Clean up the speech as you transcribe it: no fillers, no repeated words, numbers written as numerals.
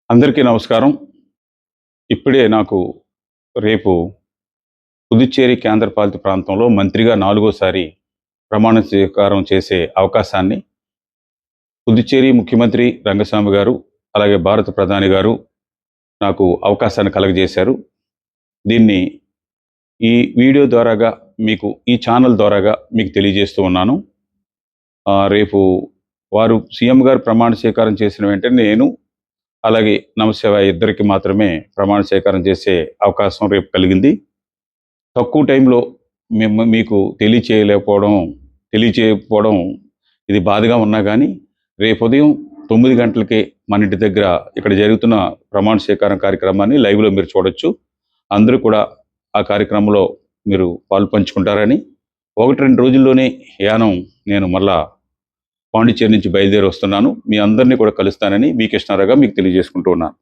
అందరికీ నమస్కారం. ఇప్పుడే నాకు రేపు పుదుచ్చేరి కేంద్రపాలిత ప్రాంతంలో మంత్రిగా నాలుగోసారి ప్రమాణ స్వీకారం చేసే అవకాశాన్ని పుదుచ్చేరి ముఖ్యమంత్రి రంగస్వామి గారు, అలాగే భారత ప్రధాని గారు నాకు అవకాశాన్ని కలగజేశారు. దీన్ని ఈ వీడియో ద్వారాగా ఈ ఛానల్ ద్వారాగా మీకు తెలియజేస్తూ ఉన్నాను. రేపు వారు సీఎం గారు ప్రమాణ స్వీకారం చేసిన వెంటనే నేను అలాగే నమశివాయ ఇద్దరికి మాత్రమే ప్రమాణ స్వీకారం చేసే అవకాశం రేపు కలిగింది. తక్కువ టైంలో మీకు తెలియచేయకపోవడం ఇది బాధగా ఉన్నా కానీ రేపు ఉదయం 9 గంటలకే మన ఇంటి దగ్గర ఇక్కడ జరుగుతున్న ప్రమాణ స్వీకారం కార్యక్రమాన్ని లైవ్లో మీరు చూడొచ్చు. అందరూ కూడా ఆ కార్యక్రమంలో మీరు పాలుపంచుకుంటారని, 1-2 రోజుల్లోనే యానం నేను మళ్ళా పాండిచ్చేరి నుంచి బయలుదేరి వస్తున్నాను. మీ అందరినీ కూడా కలుస్తానని బి కృష్ణారావుగా మీకు తెలియజేసుకుంటూ ఉన్నాను.